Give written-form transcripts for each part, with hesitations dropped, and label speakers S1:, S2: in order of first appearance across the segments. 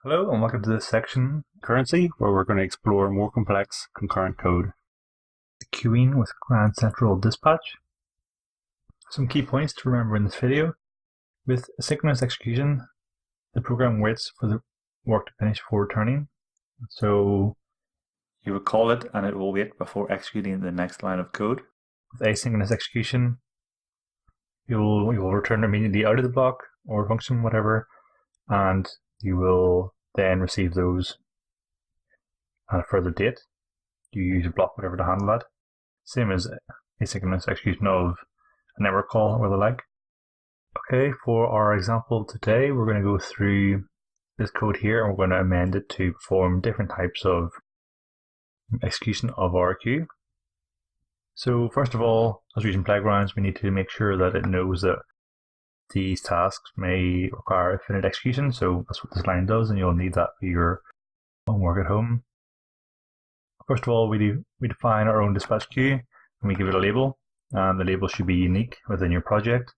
S1: Hello and welcome to this section, currency, where we're going to explore more complex concurrent code. Queuing with Grand Central Dispatch. Some key points to remember in this video. With asynchronous execution, the program waits for the work to finish before returning. So you will call it and it will wait before executing the next line of code. With asynchronous execution, you'll return immediately out of the block or function, whatever, and you will then receive those at a further date. You use a block, whatever, to handle that. Same as asynchronous execution of a network call or the like. Okay, for our example today, we're going to go through this code here and we're going to amend it to perform different types of execution of our queue. So first of all, as using playgrounds, we need to make sure that it knows that these tasks may require infinite execution, so that's what this line does, and you'll need that for your homework at home. First of all, we define our own dispatch queue, and we give it a label, and the label should be unique within your project.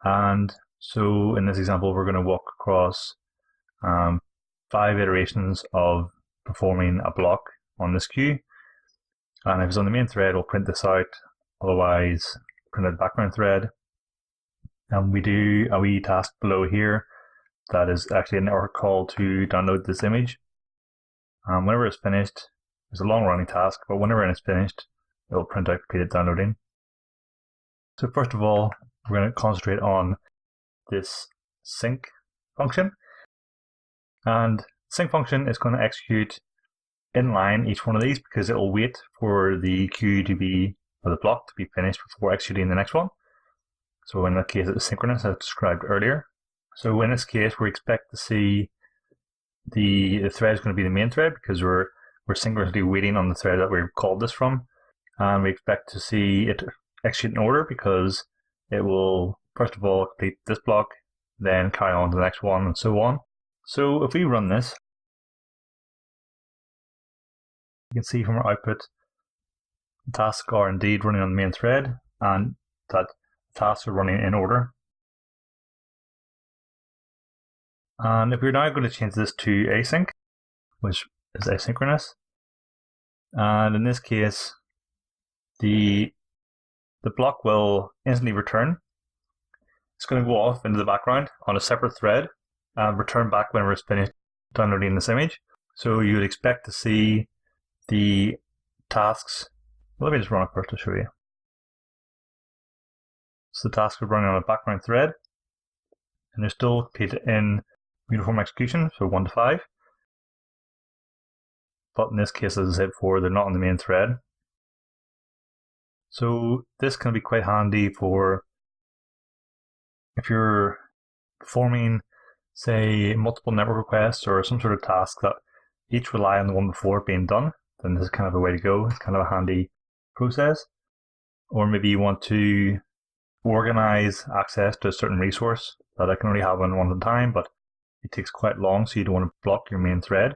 S1: And so in this example, we're going to walk across 5 iterations of performing a block on this queue. And if it's on the main thread, we'll print this out, otherwise print out the background thread. And we do a wee task below here that is actually a network call to download this image. Whenever it's finished, it's a long running task, but whenever it's finished, it will print out completed downloading. So first of all, we're going to concentrate on this sync function. And sync function is going to execute inline each one of these because it will wait for the queue to be, or the block to be finished before executing the next one. So in that case, it's synchronous as described earlier. So in this case, we expect to see the thread is going to be the main thread because we're synchronously waiting on the thread that we've called this from. And we expect to see it execute in order because it will, first of all, complete this block, then carry on to the next one, and so on. So if we run this, you can see from our output, the tasks are indeed running on the main thread, and that tasks are running in order. And if we're now going to change this to async, which is asynchronous, and in this case, the block will instantly return. It's going to go off into the background on a separate thread and return back whenever it's finished downloading this image. So you would expect to see the tasks. Let me just run it first to show you. So the tasks are running on a background thread, and they're still completed in uniform execution, so 1 to 5. But in this case, as I said before, they're not on the main thread. So this can be quite handy for if you're performing, say, multiple network requests or some sort of task that each rely on the one before being done, then this is kind of a way to go. It's kind of a handy process. Or maybe you want to organize access to a certain resource that I can only have on one at a time, but it takes quite long, so you don't want to block your main thread.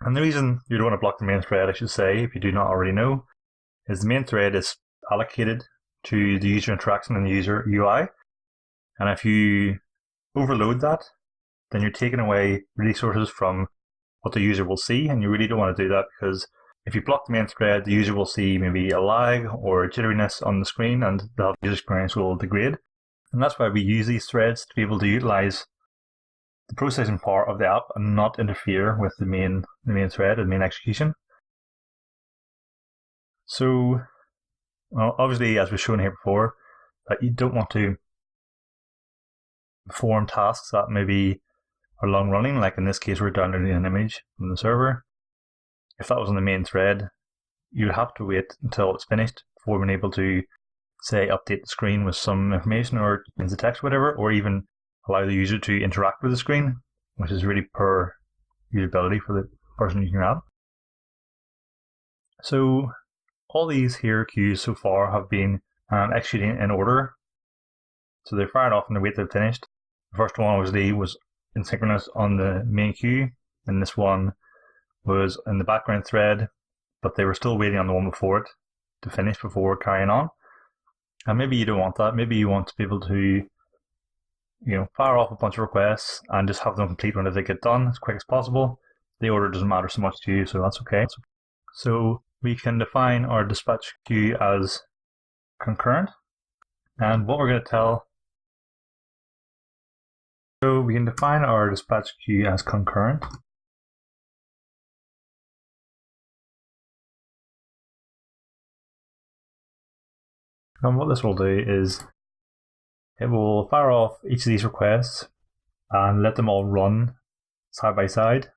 S1: And the reason you don't want to block the main thread, I should say, if you do not already know, is the main thread is allocated to the user interaction and the user UI. And if you overload that, then you're taking away resources from what the user will see, and you really don't want to do that because if you block the main thread, the user will see maybe a lag or jitteriness on the screen and the user experience will degrade. And that's why we use these threads to be able to utilize the processing power of the app and not interfere with the main thread and main execution. So obviously, as we've shown here before, that you don't want to perform tasks that maybe are long running, like in this case we're downloading an image from the server. If that was on the main thread, you'd have to wait until it's finished before being able to, say, update the screen with some information or change the text, whatever, or even allow the user to interact with the screen, which is really poor usability for the person using your app. So all these here queues so far have been executing in order. So they're fired off and they wait till they're finished. The first one obviously was asynchronous on the main queue, and this one was in the background thread, but they were still waiting on the one before it to finish before carrying on. And maybe you don't want that. Maybe you want to be able to fire off a bunch of requests and just have them complete whenever they get done as quick as possible. The order doesn't matter so much to you, so that's okay. So we can define our dispatch queue as concurrent, and what we're going to tell. So we can define our dispatch queue as concurrent. And what this will do is it will fire off each of these requests and let them all run side by side,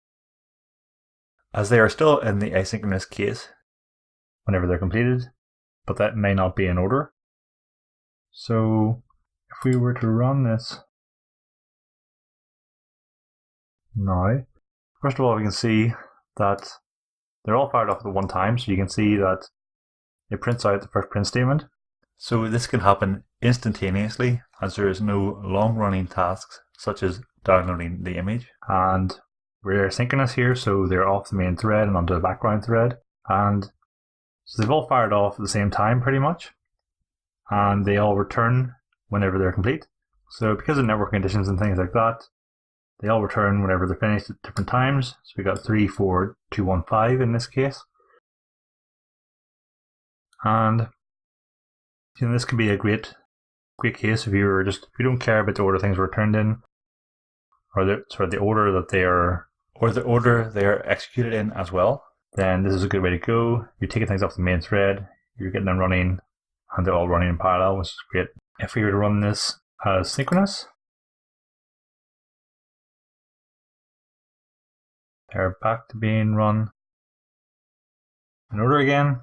S1: as they are still in the asynchronous case whenever they're completed, but that may not be in order. So if we were to run this now, first of all, we can see that they're all fired off at one time, so you can see that it prints out the first print statement. So this can happen instantaneously, as there is no long-running tasks such as downloading the image. And we're synchronous here, so they're off the main thread and onto the background thread. And so they've all fired off at the same time pretty much, and they all return whenever they're complete. So because of network conditions and things like that, they all return whenever they're finished at different times. So we got 3, 4, 2, 1, 5 in this case. And this can be a great case if you don't care about the order things were returned in, or the order that they are, or the order they are executed in as well. Then this is a good way to go. You're taking things off the main thread, you're getting them running, and they're all running in parallel, which is great. If we were to run this as synchronous, they're back to being run in order again,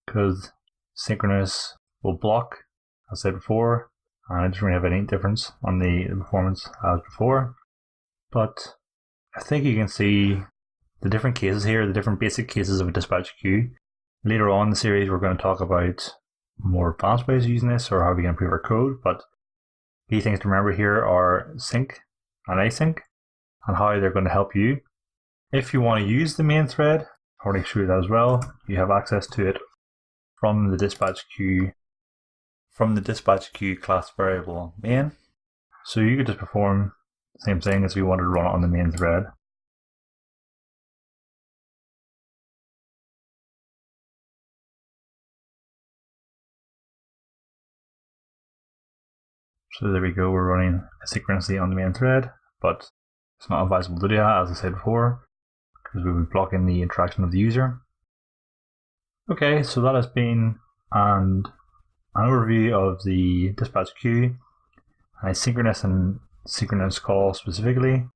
S1: because synchronous will block, as I said before, and it doesn't really have any difference on the performance as before. But I think you can see the different cases here, the different basic cases of a dispatch queue. Later on in the series, we're going to talk about more advanced ways of using this, or how we can improve our code. But key things to remember here are sync and async, and how they're going to help you. If you want to use the main thread, I already showed you that as well. You have access to it from the dispatch queue class variable main. So you could just perform the same thing as we wanted to run it on the main thread. So there we go, we're running asynchronously on the main thread, but it's not advisable to do that, as I said before, because we would be blocking the interaction of the user. Okay, so that has been an overview of the dispatch queue, asynchronous and synchronous call specifically.